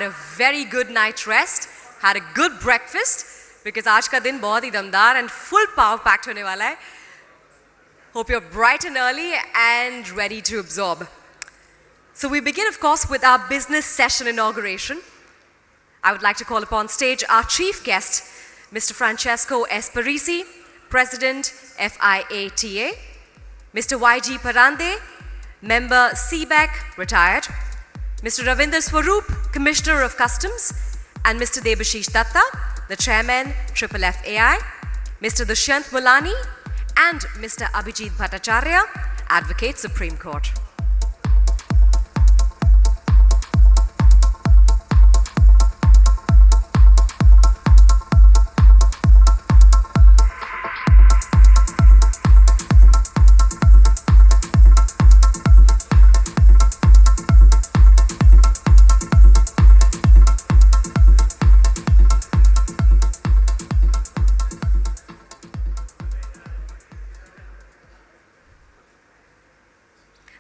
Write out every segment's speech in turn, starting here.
had a very good night rest, had a good breakfast, because आज का दिन बहुत ही दमदार and full power packed होने वाला है. Hope you're bright and early and ready to absorb. So we begin, of course, with our business session inauguration. I would like to call upon stage our chief guest, Mr. Francesco Esperisi, President, FIATA, Mr. YG Parande, Member CBEC, retired, Mr. Ravinder Swaroop, Commissioner of Customs, and Mr. Debashish Datta, the Chairman, FFAI, Mr. Dushyant Mulani, and Mr. Abhijit Bhattacharya, Advocate, Supreme Court.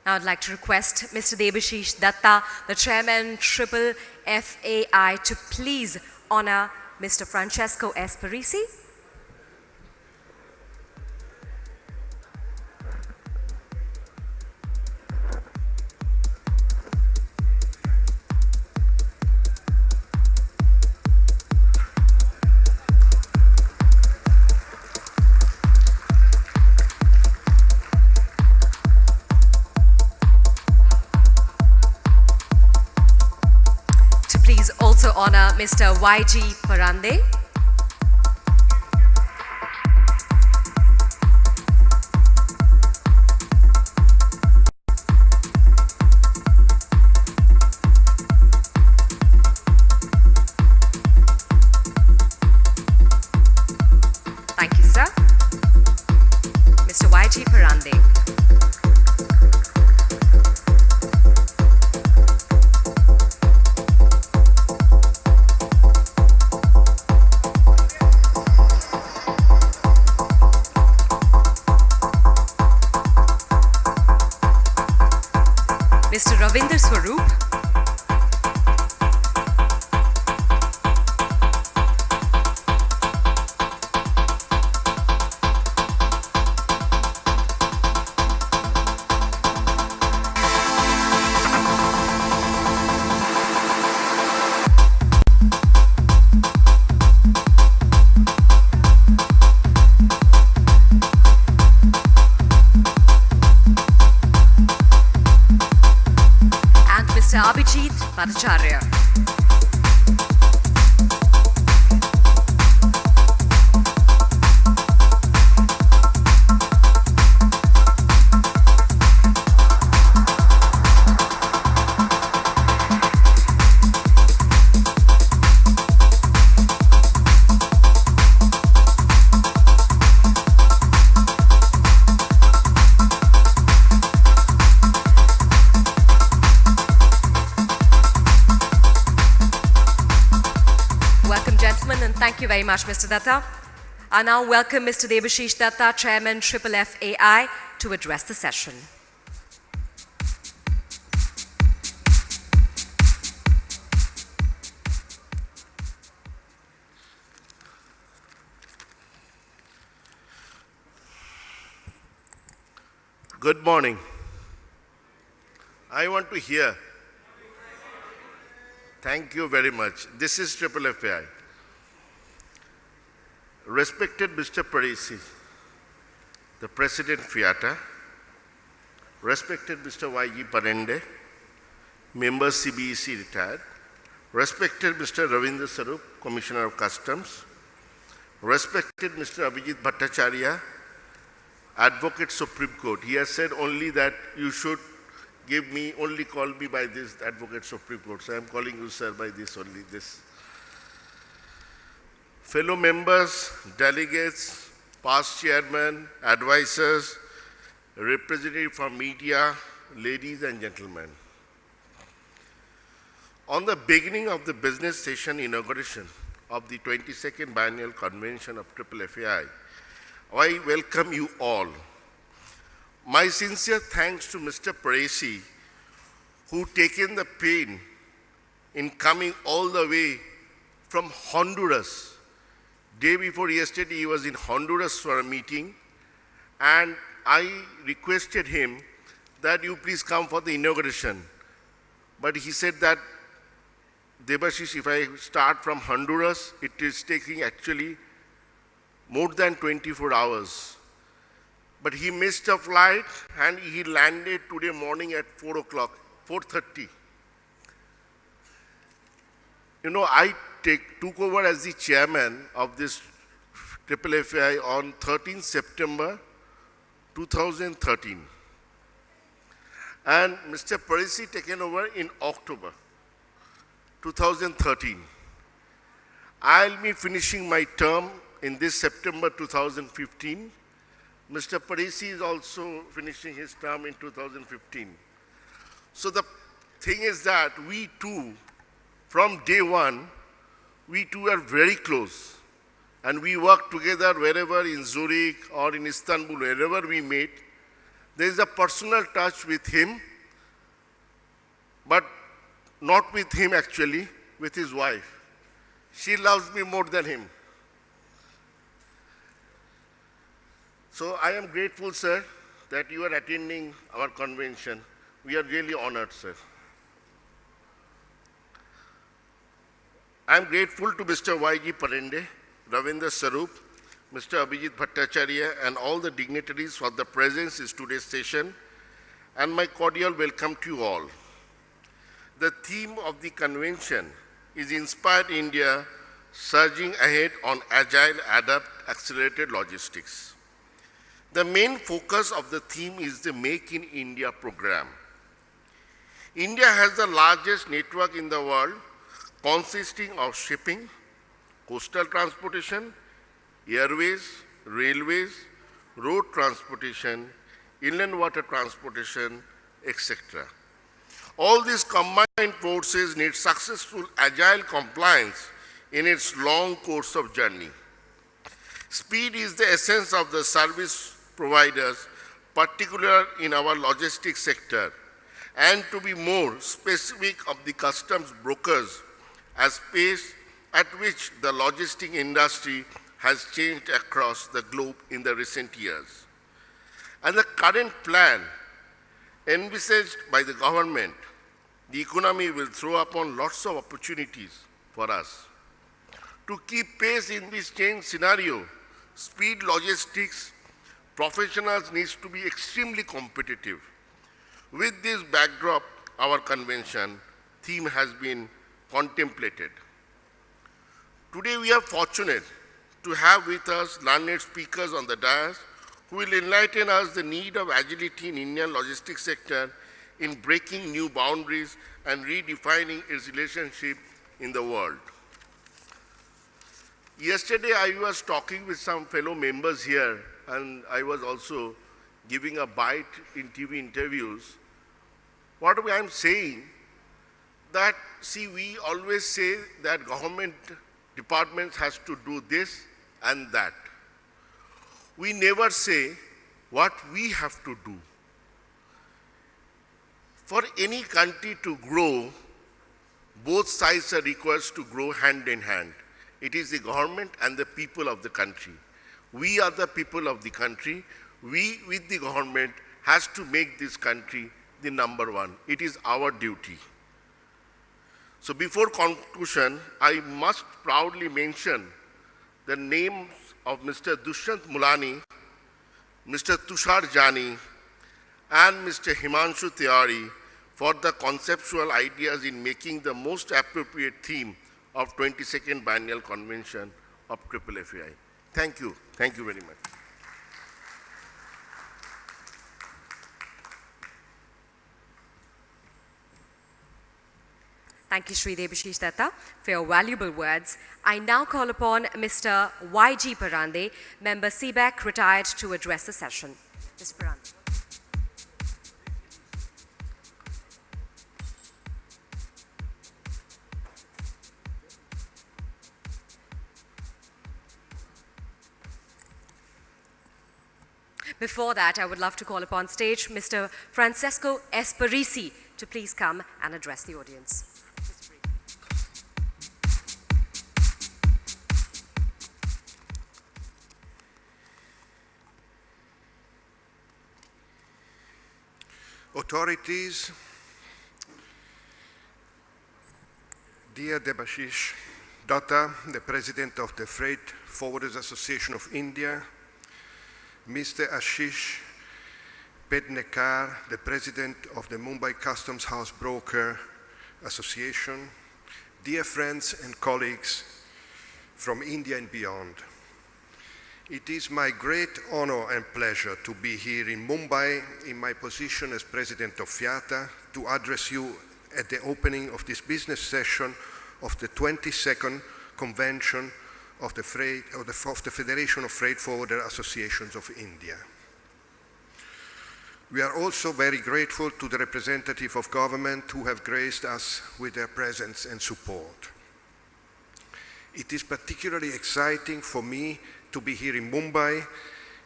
Now I'd like to request Mr. Debashish Datta, the Chairman, FFAI, to please honor Mr. Francesco Esperisi. Also honor Mr. YG Parande. Thank you, sir. Mr. YG Parande. Mr. Ravinder Swaroop. Mr. Abhijit Bhattacharya. And thank you very much, Mr. Datta. I now welcome Mr. Debashish Datta, Chairman, FFAI, to address the session. Good morning. I want to hear. Thank you very much. This is FFAI. Respected Mr. Parisi, the President FIATA, respected Mr. YG Parande, Member CBEC retired, respected Mr. Ravinder Swaroop, Commissioner of Customs, respected Mr. Abhijit Bhattacharya, Advocate Supreme Court. He has said only that you should only call me by this Advocate Supreme Court. So I am calling you, sir, by this only, this. Fellow members, delegates, past chairmen, advisors, representatives from media, ladies and gentlemen. On the beginning of the business session inauguration of the 22nd Biennial Convention of FFAI, I welcome you all. My sincere thanks to Mr. Parisi, who taken the pain in coming all the way from Honduras. Day before yesterday, he was in Honduras for a meeting, and I requested him that you please come for the inauguration. But he said that, Debashish, if I start from Honduras, it is taking actually more than 24 hours. But he missed a flight and he landed today morning at 4 o'clock, 4:30. You know, I took over as the chairman of this FFI on 13 September 2013. And Mr. Parisi taken over in October 2013. I'll be finishing my term in this September 2015. Mr. Parisi is also finishing his term in 2015. So the thing is that we two, from day one, we two are very close. And we work together wherever in Zurich or in Istanbul, wherever we meet. There is a personal touch with him, but not with him actually, with his wife. She loves me more than him. So I am grateful, sir, that you are attending our convention. We are really honored, sir. I am grateful to Mr. Y.G. Parende, Ravindra Sarup, Mr. Abhijit Bhattacharya, and all the dignitaries for the presence in today's session, and my cordial welcome to you all. The theme of the convention is Inspired India, Surging Ahead on Agile, Adapt, Accelerated Logistics. The main focus of the theme is the Make in India program. India has the largest network in the world, consisting of shipping, coastal transportation, airways, railways, road transportation, inland water transportation, etc. All these combined forces need successful agile compliance in its long course of journey. Speed is the essence of the service providers, particularly in our logistics sector, and to be more specific of the customs brokers, as pace at which the logistic industry has changed across the globe in the recent years. And the current plan envisaged by the government, the economy will throw upon lots of opportunities for us. To keep pace in this change scenario, speed logistics professionals need to be extremely competitive. With this backdrop, our convention theme has been contemplated. Today we are fortunate to have with us learned speakers on the dais who will enlighten us the need of agility in Indian logistics sector in breaking new boundaries and redefining its relationship in the world. Yesterday I was talking with some fellow members here, and I was also giving a bite in TV interviews. What I am saying that, see, we always say that government departments has to do this and that. We never say what we have to do. For any country to grow, both sides are required to grow hand in hand. It is the government and the people of the country. We are the people of the country. We, with the government, has to make this country the number one. It is our duty. So before conclusion, I must proudly mention the names of Mr. Dushyant Mulani, Mr. Tushar Jani, and Mr. Himanshu Tiwari for the conceptual ideas in making the most appropriate theme of 22nd Biennial Convention of FFI. Thank you. Thank you very much. Thank you, Sri Debashish Datta, for your valuable words. I now call upon Mr. Y.G. Parande, member CBEC, retired, to address the session. Mr. Parande. Before that, I would love to call upon stage Mr. Francesco S. Parisi to please come and address the audience. authorities, dear Debashish Datta, the President of the Freight Forwarders Association of India, Mr. Ashish Pednekar, the President of the Mumbai Customs House Broker Association, dear friends and colleagues from India and beyond. It is my great honor and pleasure to be here in Mumbai in my position as President of FIATA to address you at the opening of this business session of the 22nd Convention of the Federation of Freight Forwarder Associations of India. We are also very grateful to the representative of government who have graced us with their presence and support. It is particularly exciting for me to be here in Mumbai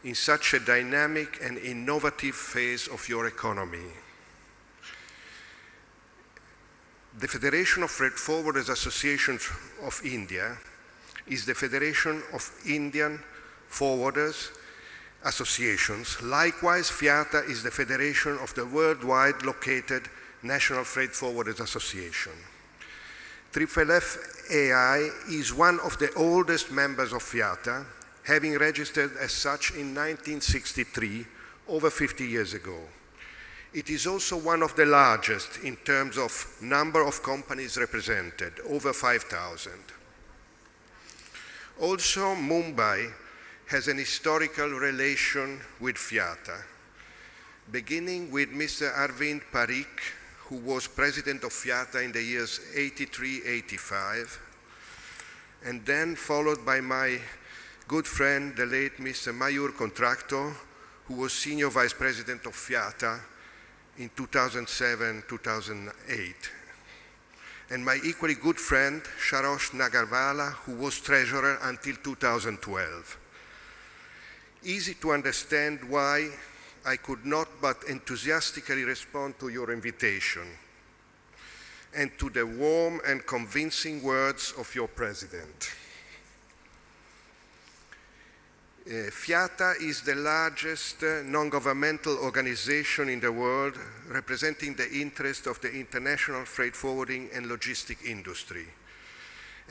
in such a dynamic and innovative phase of your economy. The Federation of Freight Forwarders Associations of India is the Federation of Indian Forwarders Associations. Likewise, FIATA is the federation of the worldwide located National Freight Forwarders Association. FFAI is one of the oldest members of FIATA, having registered as such in 1963, over 50 years ago. It is also one of the largest in terms of number of companies represented, over 5,000. Also, Mumbai has an historical relation with FIATA, beginning with Mr. Arvind Parikh, who was president of FIATA in the years 83-85, and then followed by my good friend, the late Mr. Mayur Contractor, who was senior vice president of FIATA in 2007-2008. And my equally good friend, Sharosh Nagarwala, who was treasurer until 2012. Easy to understand why I could not but enthusiastically respond to your invitation and to the warm and convincing words of your president. FIATA is the largest non-governmental organization in the world representing the interest of the international freight forwarding and logistic industry,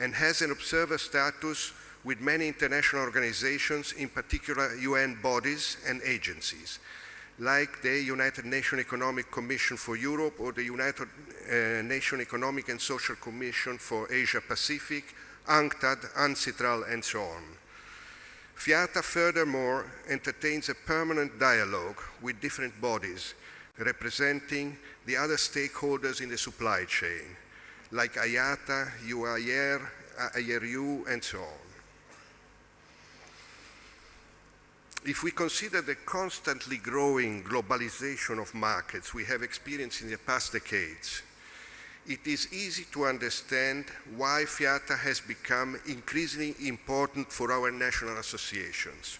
and has an observer status with many international organizations, in particular UN bodies and agencies, like the United Nations Economic Commission for Europe or the United Nations Economic and Social Commission for Asia Pacific, UNCTAD, UNCITRAL, and so on. FIATA furthermore entertains a permanent dialogue with different bodies representing the other stakeholders in the supply chain, like IATA, UIR, IRU, and so on. If we consider the constantly growing globalization of markets we have experienced in the past decades, it is easy to understand why FIATA has become increasingly important for our national associations.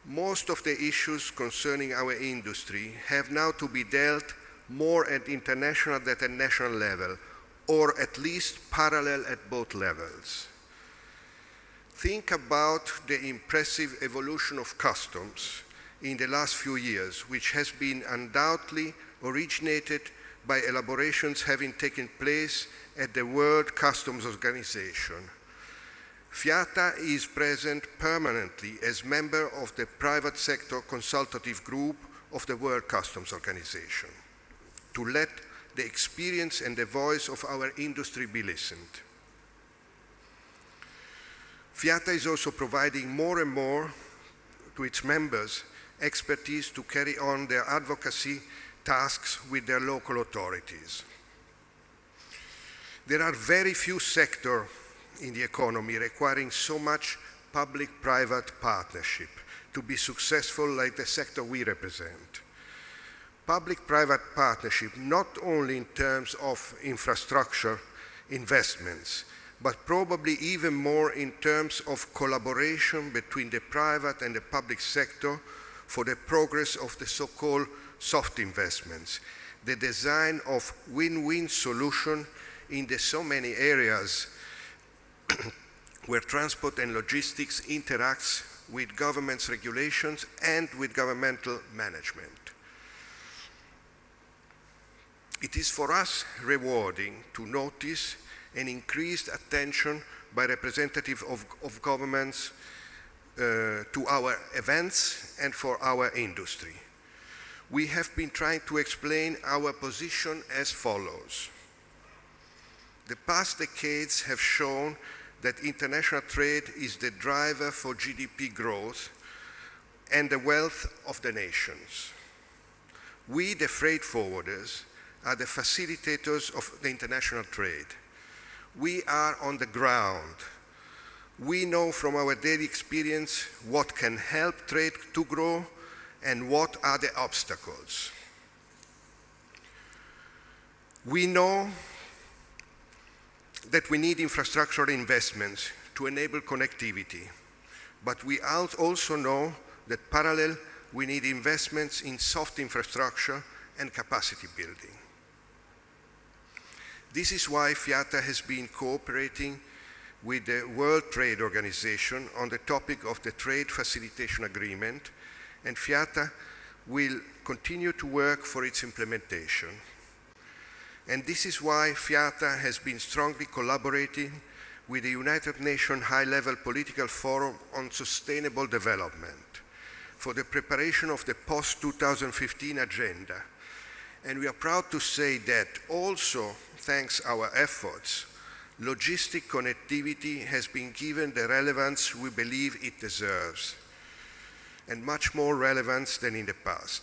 Most of the issues concerning our industry have now to be dealt more at international than at national level, or at least parallel at both levels. Think about the impressive evolution of customs in the last few years, which has been undoubtedly originated by elaborations having taken place at the World Customs Organization. FIATA is present permanently as member of the private sector consultative group of the World Customs Organization to let the experience and the voice of our industry be listened. FIATA is also providing more and more to its members expertise to carry on their advocacy tasks with their local authorities. There are very few sectors in the economy requiring so much public-private partnership to be successful like the sector we represent. Public-private partnership not only in terms of infrastructure investments, but probably even more in terms of collaboration between the private and the public sector for the progress of the so-called soft investments, the design of win-win solution in the so many areas where transport and logistics interacts with government's regulations and with governmental management. It is for us rewarding to notice an increased attention by representatives of governments to our events and for our industry. We have been trying to explain our position as follows. The past decades have shown that international trade is the driver for GDP growth and the wealth of the nations. We, the freight forwarders, are the facilitators of the international trade. We are on the ground. We know from our daily experience what can help trade to grow and what are the obstacles. We know that we need infrastructural investments to enable connectivity, but we also know that parallel we need investments in soft infrastructure and capacity building. This is why FIATA has been cooperating with the World Trade Organization on the topic of the Trade Facilitation Agreement, and FIATA will continue to work for its implementation. And this is why FIATA has been strongly collaborating with the United Nations High-Level Political Forum on Sustainable Development for the preparation of the post-2015 agenda. And we are proud to say that also, thanks our efforts, logistic connectivity has been given the relevance we believe it deserves, and much more relevance than in the past.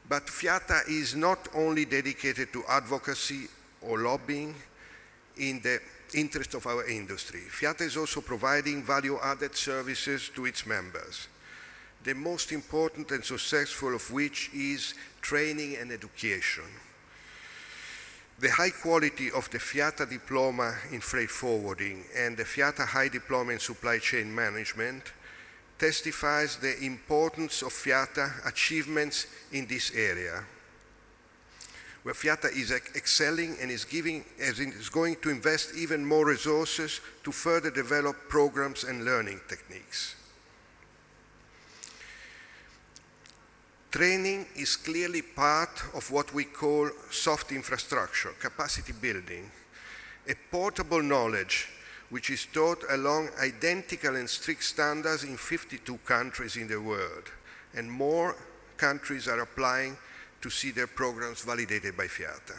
But FIATA is not only dedicated to advocacy or lobbying in the interest of our industry. FIATA is also providing value-added services to its members, the most important and successful of which is training and education. The high quality of the FIATA diploma in freight forwarding and the FIATA high diploma in supply chain management testifies the importance of FIATA achievements in this area, where FIATA is excelling and is going to invest even more resources to further develop programs and learning techniques. Training is clearly part of what we call soft infrastructure, capacity building, a portable knowledge which is taught along identical and strict standards in 52 countries in the world, and more countries are applying to see their programs validated by FIATA.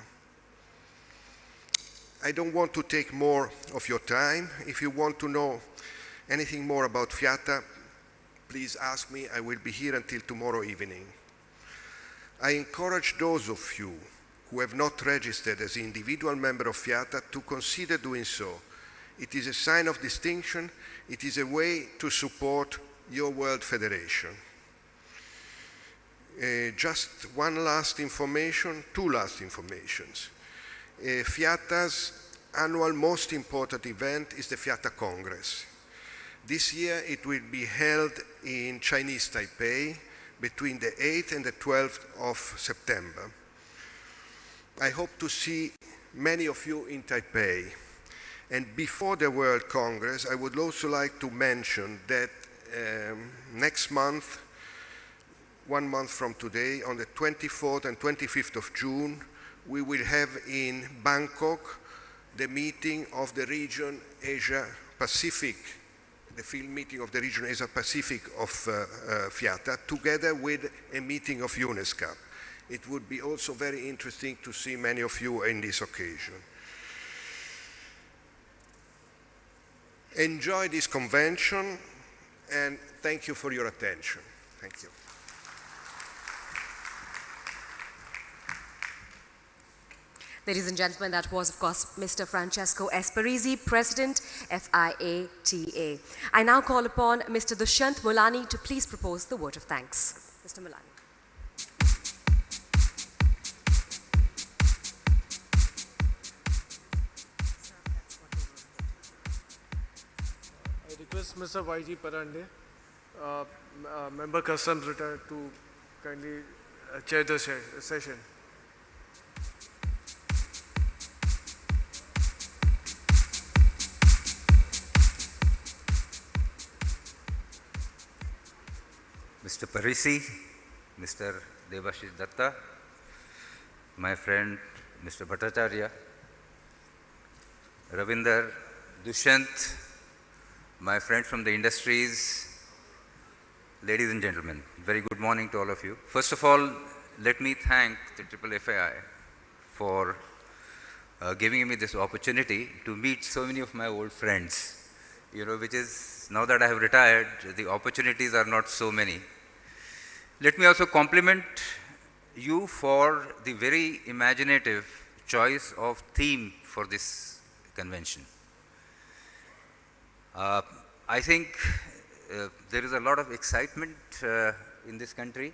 I don't want to take more of your time. If you want to know anything more about FIATA, please ask me. I will be here until tomorrow evening. I encourage those of you who have not registered as an individual member of FIATA to consider doing so. It is a sign of distinction. It is a way to support your World Federation. Just two last informations. FIATA's annual most important event is the FIATA Congress. This year it will be held in Chinese Taipei between the 8th and the 12th of September. I hope to see many of you in Taipei. And before the World Congress, I would also like to mention that next month, 1 month from today, on the 24th and 25th of June, we will have in Bangkok the meeting of the region Asia-Pacific, the field meeting of the region Asia-Pacific of FIATA, together with a meeting of UNESCO. It would be also very interesting to see many of you in this occasion. Enjoy this convention, and thank you for your attention. Thank you. Ladies and gentlemen, that was, of course, Mr. Francesco Esperizzi, President, FIATA. I now call upon Mr. Dushyant Mulani to please propose the vote of thanks. Mr. Mulani. I request Mr. Y.G. Parande, Member Customs retired, to kindly chair the session. Mr. Parisi, Mr. Debashish Datta, my friend Mr. Bhattacharya, Ravinder, Dushyant, my friend from the industries, ladies and gentlemen, very good morning to all of you. First of all, let me thank the FFI for giving me this opportunity to meet so many of my old friends, which is, now that I have retired, the opportunities are not so many. Let me also compliment you for the very imaginative choice of theme for this convention. I think there is a lot of excitement in this country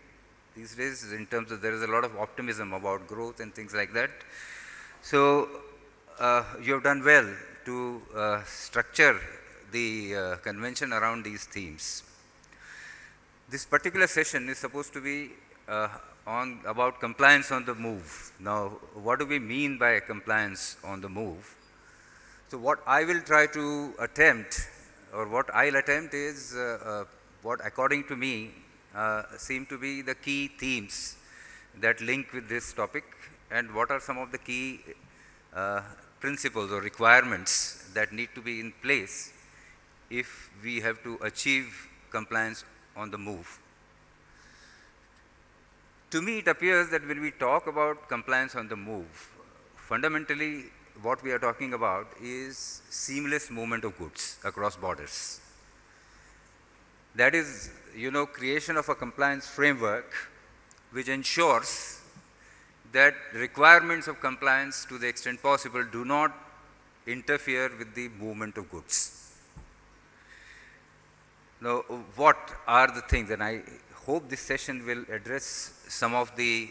these days in terms of there is a lot of optimism about growth and things like that. So you have done well to structure the convention around these themes. This particular session is supposed to be about compliance on the move. Now, what do we mean by compliance on the move? So what I will try to attempt, or what I'll attempt is what according to me seem to be the key themes that link with this topic, and what are some of the key principles or requirements that need to be in place if we have to achieve compliance on the move. To me, it appears that when we talk about compliance on the move, fundamentally what we are talking about is seamless movement of goods across borders. That is, creation of a compliance framework which ensures that requirements of compliance to the extent possible do not interfere with the movement of goods. Now, what are the things, and I hope this session will address some of the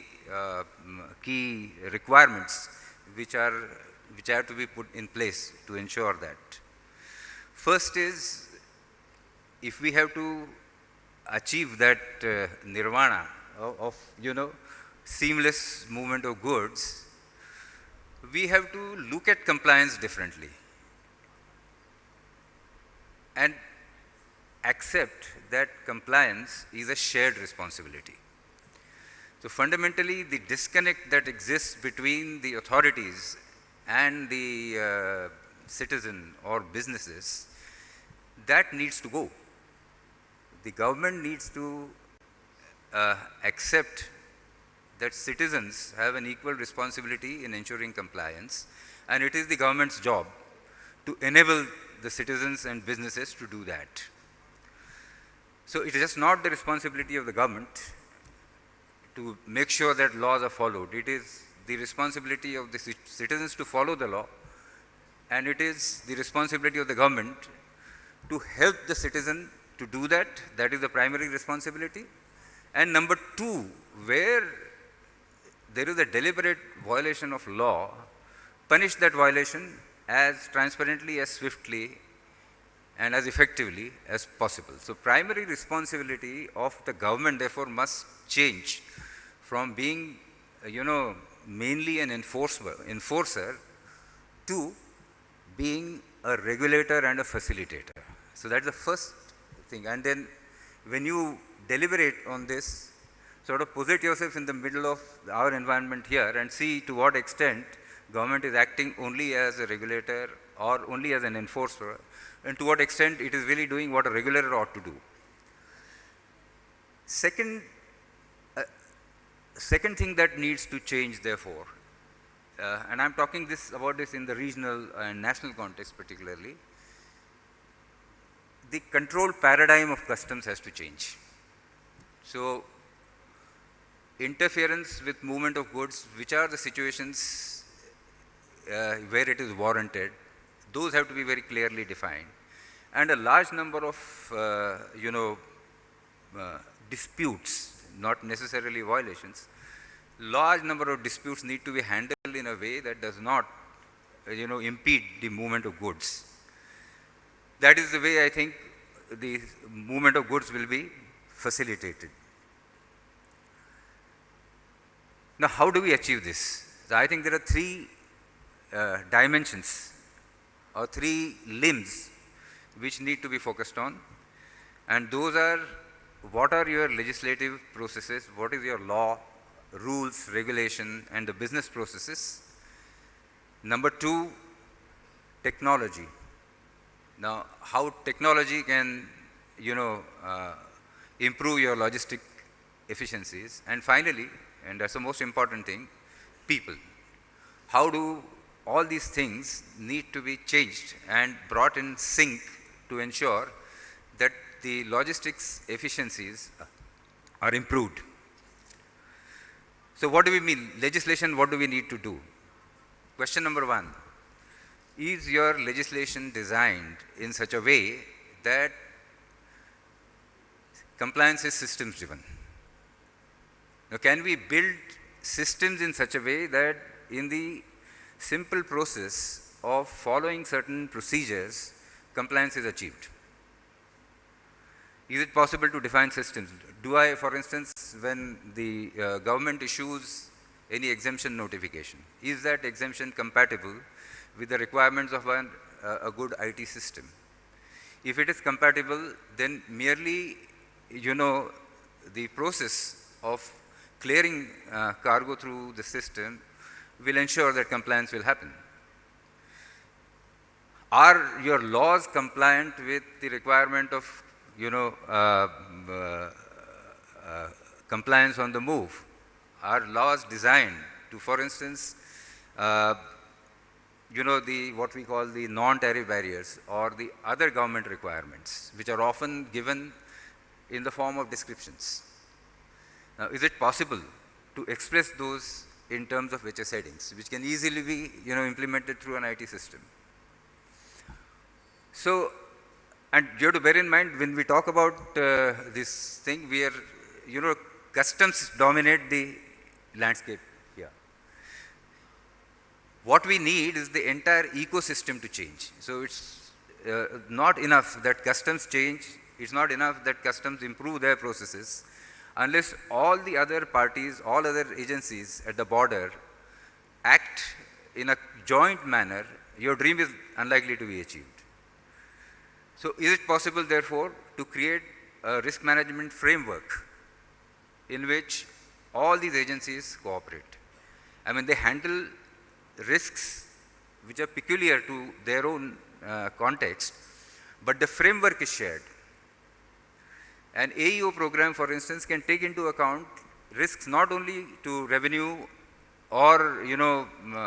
key requirements which have to be put in place to ensure that. First is, if we have to achieve that nirvana of seamless movement of goods, we have to look at compliance differently and accept that compliance is a shared responsibility. So fundamentally, the disconnect that exists between the authorities and the citizen or businesses, that needs to go. The government needs to accept that citizens have an equal responsibility in ensuring compliance, and it is the government's job to enable the citizens and businesses to do that. So it is just not the responsibility of the government to make sure that laws are followed. It is the responsibility of the citizens to follow the law, and it is the responsibility of the government to help the citizen to do that. That is the primary responsibility. And number two, where there is a deliberate violation of law, punish that violation as transparently, as swiftly, and as effectively as possible. So primary responsibility of the government therefore must change from being, mainly an enforcer to being a regulator and a facilitator. So that's the first thing. And then when you deliberate on this, sort of posit yourself in the middle of our environment here and see to what extent government is acting only as a regulator or only as an enforcer, and to what extent it is really doing what a regulator ought to do. Second thing that needs to change, therefore, and I'm talking about this in the regional and national context particularly, the control paradigm of customs has to change. So, interference with movement of goods, which are the situations where it is warranted, those have to be very clearly defined. And a large number of, disputes, not necessarily violations, large number of disputes need to be handled in a way that does not, impede the movement of goods. That is the way I think the movement of goods will be facilitated. Now, how do we achieve this? So I think there are three dimensions or three limbs which need to be focused on, and those are: what are your legislative processes, what is your law rules, regulation, and the business processes. Number two, technology. Now, how technology can, improve your logistic efficiencies. And finally, and that's the most important thing, people. How do all these things need to be changed and brought in sync to ensure that the logistics efficiencies are improved? So what do we mean? Legislation, what do we need to do? Question number one, is your legislation designed in such a way that compliance is systems driven? Now, can we build systems in such a way that in the simple process of following certain procedures, compliance is achieved? Is it possible to define systems? Do I, for instance, when the government issues any exemption notification, is that exemption compatible with the requirements of a good IT system? If it is compatible, then merely, the process of clearing cargo through the system will ensure that compliance will happen. Are your laws compliant with the requirement of, compliance on the move? Are laws designed to, for instance, what we call the non-tariff barriers or the other government requirements, which are often given in the form of descriptions? Now, is it possible to express those in terms of HS headings, which can easily be, implemented through an IT system? So, and you have to bear in mind, when we talk about this thing, we are, customs dominate the landscape here. What we need is the entire ecosystem to change. So it's not enough that customs change, it's not enough that customs improve their processes, unless all the other parties, all other agencies at the border act in a joint manner, your dream is unlikely to be achieved. So is it possible, therefore, to create a risk management framework in which all these agencies cooperate? I mean, they handle risks which are peculiar to their own context, but the framework is shared. An AEO program, for instance, can take into account risks not only to revenue or,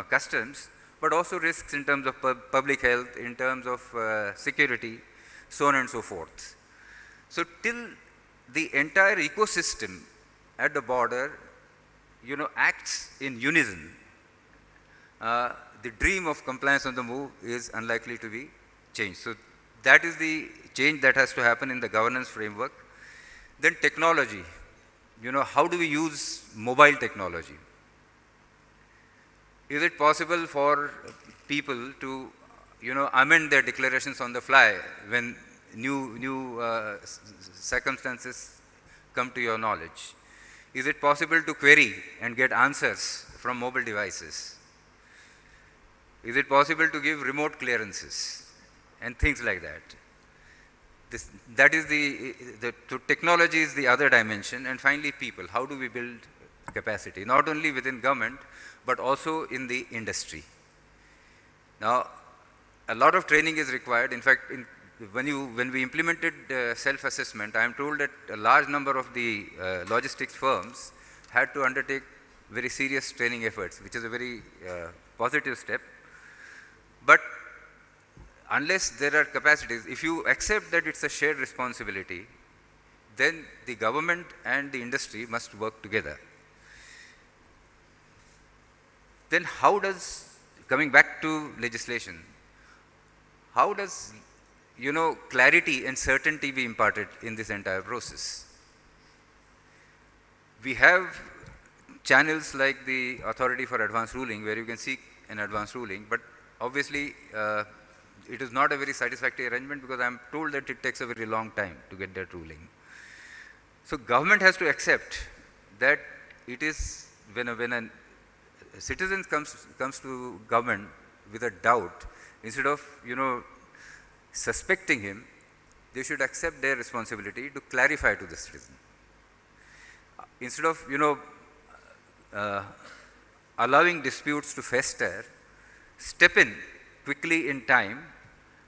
customs, but also risks in terms of public health, in terms of security, so on and so forth. So till the entire ecosystem at the border, acts in unison, the dream of compliance on the move is unlikely to be changed. So that is the change that has to happen in the governance framework. Then technology, how do we use mobile technology? Is it possible for people to, amend their declarations on the fly when new circumstances come to your knowledge? Is it possible to query and get answers from mobile devices? Is it possible to give remote clearances and things like that? That is so technology is the other dimension. And finally, people. How do we build capacity? Not only within government, but also in the industry. Now, a lot of training is required. In fact, when we implemented self-assessment, I am told that a large number of the logistics firms had to undertake very serious training efforts, which is a very positive step. But unless there are capacities, if you accept that it's a shared responsibility, then the government and the industry must work together. Then how does, coming back to legislation, how does, clarity and certainty be imparted in this entire process? We have channels like the Authority for Advanced Ruling, where you can seek an advanced ruling, but obviously it is not a very satisfactory arrangement, because I am told that it takes a very long time to get that ruling. So government has to accept that it is when a citizen comes to government with a doubt, instead of suspecting him, they should accept their responsibility to clarify to the citizen. Instead of uh, allowing disputes to fester, step in quickly in time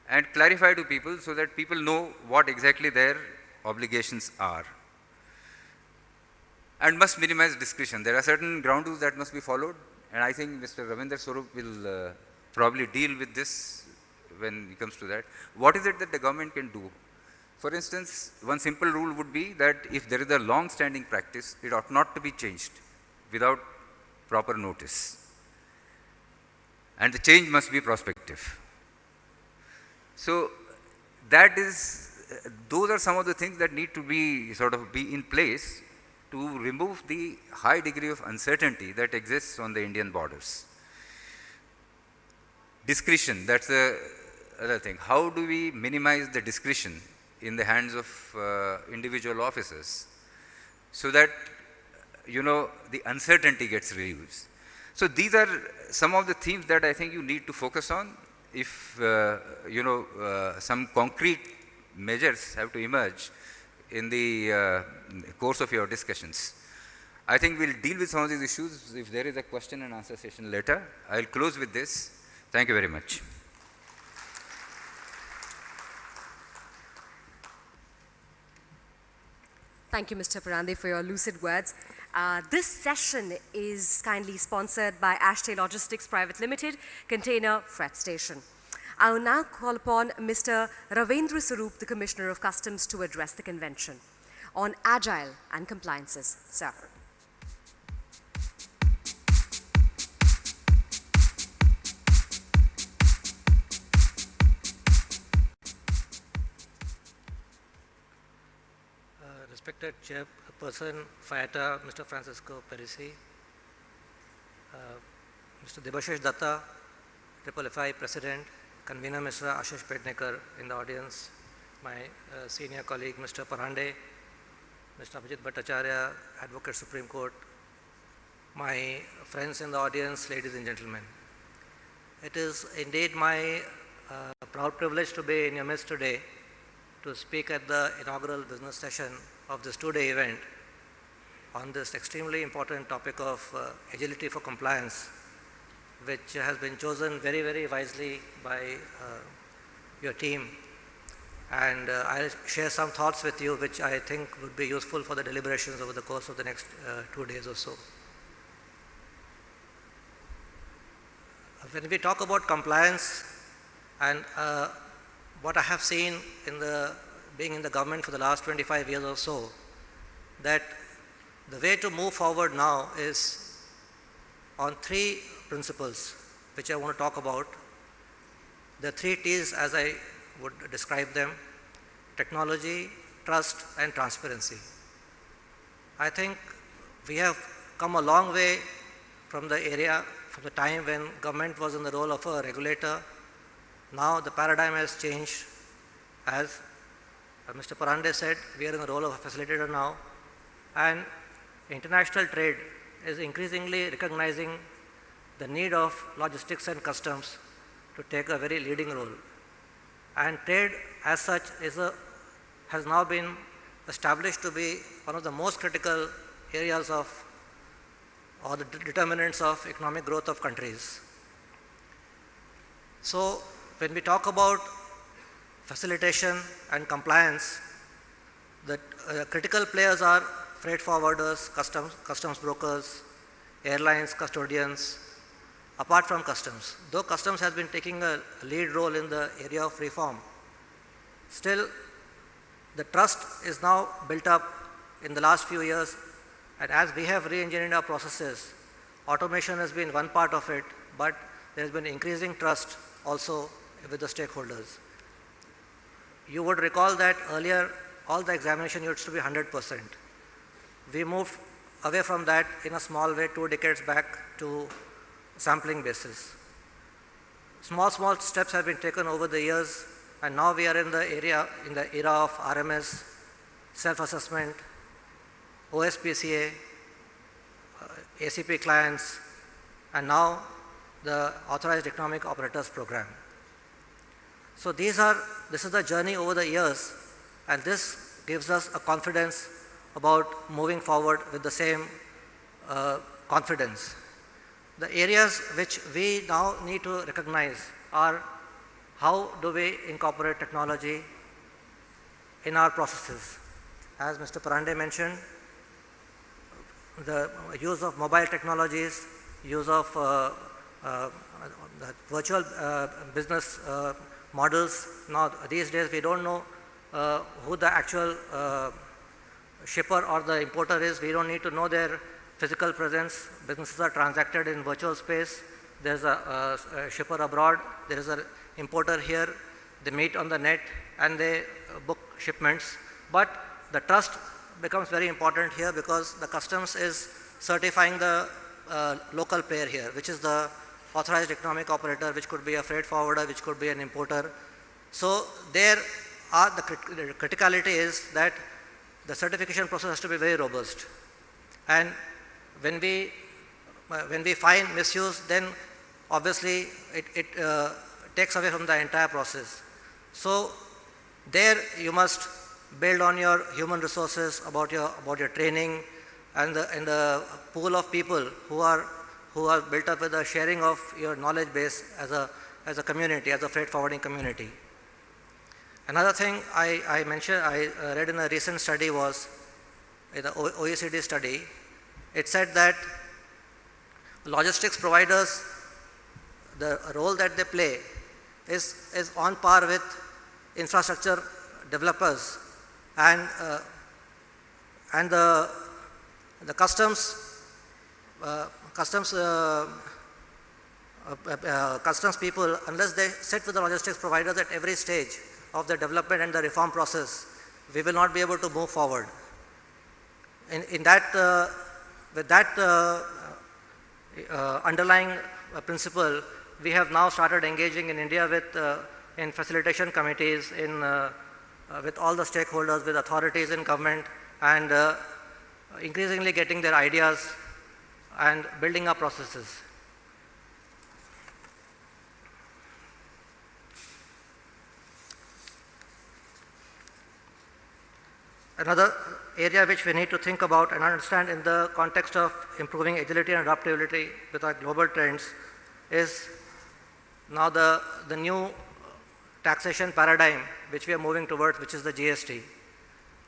and clarify to people so that people know what exactly their obligations are. And must minimize discretion. There are certain ground rules that must be followed, and I think Mr. Ravinder Swarup will probably deal with this when it comes to that. What is it that the government can do? For instance, one simple rule would be that if there is a long-standing practice, it ought not to be changed without proper notice. And the change must be prospective. So that is, those are some of the things that need to be be in place to remove the high degree of uncertainty that exists on the Indian borders. Discretion, that's the other thing. How do we minimize the discretion in the hands of individual officers so that, the uncertainty gets reduced? So these are some of the themes that I think you need to focus on if, some concrete measures have to emerge in the course of your discussions. I think we'll deal with some of these issues if there is a question and answer session later. I'll close with this. Thank you very much. Thank you, Mr. Parande, for your lucid words. This session is kindly sponsored by Ashtay Logistics Private Limited, Container Freight Station. I will now call upon Mr. Ravindra Swarup, the Commissioner of Customs, to address the convention on agile and compliances. Sir. Respected Chairperson, FIATA, Mr. Francisco Parisi, Mr. Debashish Datta, FFI President, Convener Mr. Ashish Pednekar in the audience, my senior colleague Mr. Parande, Mr. Abhijit Bhattacharya, Advocate Supreme Court, my friends in the audience, ladies and gentlemen. It is indeed my proud privilege to be in your midst today to speak at the inaugural business session of this two-day event on this extremely important topic of agility for compliance, which has been chosen very, very wisely by your team. And I'll share some thoughts with you which I think would be useful for the deliberations over the course of the next 2 days or so. When we talk about compliance and what I have seen being in the government for the last 25 years or so, that the way to move forward now is on 3 principles which I want to talk about. The 3 T's as I would describe them: technology, trust and transparency. I think we have come a long way from the time when government was in the role of a regulator. Now the paradigm has changed. As Mr. Parande said, we are in the role of a facilitator now, and international trade is increasingly recognizing the need of logistics and customs to take a very leading role. And trade as such has now been established to be one of the most critical areas or the determinants of economic growth of countries. So when we talk about facilitation and compliance, the critical players are freight forwarders, customs brokers, airlines, custodians, apart from customs. Though customs has been taking a lead role in the area of reform, still the trust is now built up in the last few years, and as we have re-engineered our processes, automation has been one part of it, but there has been increasing trust also with the stakeholders. You would recall that earlier all the examination used to be 100%. We moved away from that in a small way 2 decades back to sampling basis. Small steps have been taken over the years, and now we are in the era of RMS, self-assessment, OSPCA, ACP clients, and now the Authorized Economic Operators Program. So this is the journey over the years, and this gives us a confidence about moving forward with the same confidence. The areas which we now need to recognize are how do we incorporate technology in our processes. As Mr. Parande mentioned, the use of mobile technologies, use of the virtual business models. Now, these days we don't know who the actual shipper or the importer is. We don't need to know their physical presence. Businesses are transacted in virtual space. There's a shipper abroad, there is an importer here, they meet on the net and they book shipments. But the trust becomes very important here because the customs is certifying the local player here, which is the authorized economic operator, which could be a freight forwarder, which could be an importer. So there are the criticality is that the certification process has to be very robust. And when we find misuse, then obviously it takes away from the entire process. So there you must build on your human resources, about your training, and the pool of people who are built up with the sharing of your knowledge base as a community, as a freight forwarding community. Another thing I mentioned, I read in a recent study was, in the OECD study, it said that logistics providers, the role that they play is on par with infrastructure developers, and the customs people, unless they sit with the logistics providers at every stage of the development and the reform process, we will not be able to move forward. In that, with that underlying principle, we have now started engaging in India with in facilitation committees, with all the stakeholders, with authorities in government, and increasingly getting their ideas and building up processes. Another area which we need to think about and understand in the context of improving agility and adaptability with our global trends is now the new taxation paradigm which we are moving towards, which is the GST.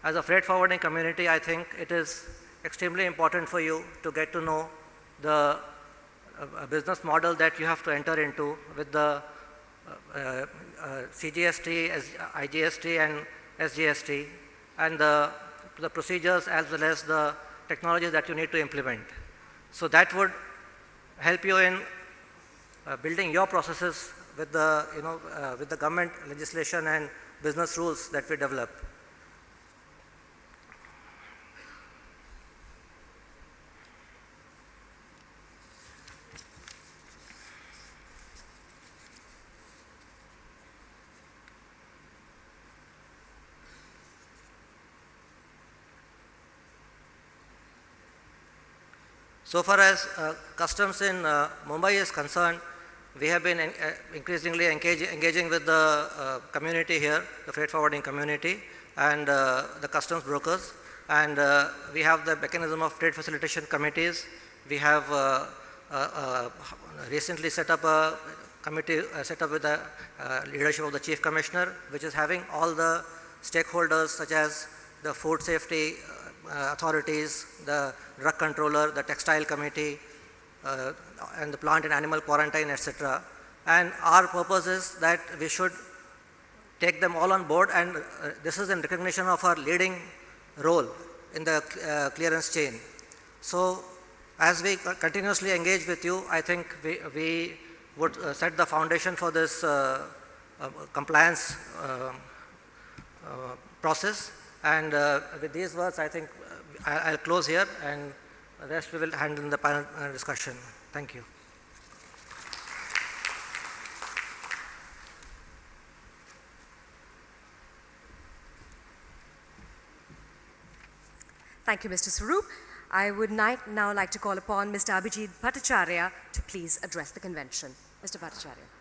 As a freight forwarding community, I think it is extremely important for you to get to know the business model that you have to enter into with the CGST, IGST and SGST, and the procedures as well as the technologies that you need to implement. So that would help you in building your processes with the, with the government legislation and business rules that we develop. So far as customs in Mumbai is concerned, we have been increasingly engaging with the community here, the freight forwarding community, and the customs brokers. And we have the mechanism of trade facilitation committees. We have recently set up a committee set up with the leadership of the Chief Commissioner, which is having all the stakeholders such as the food safety authorities, the drug controller, the textile committee, and the plant and animal quarantine, etc. And our purpose is that we should take them all on board, and this is in recognition of our leading role in the clearance chain. So as we continuously engage with you, I think we would set the foundation for this compliance process. And with these words, I think I'll close here, and the rest we will handle in the panel discussion. Thank you. Thank you, Mr. Swaroop. I would now like to call upon Mr. Abhijit Bhattacharya to please address the convention. Mr. Bhattacharya.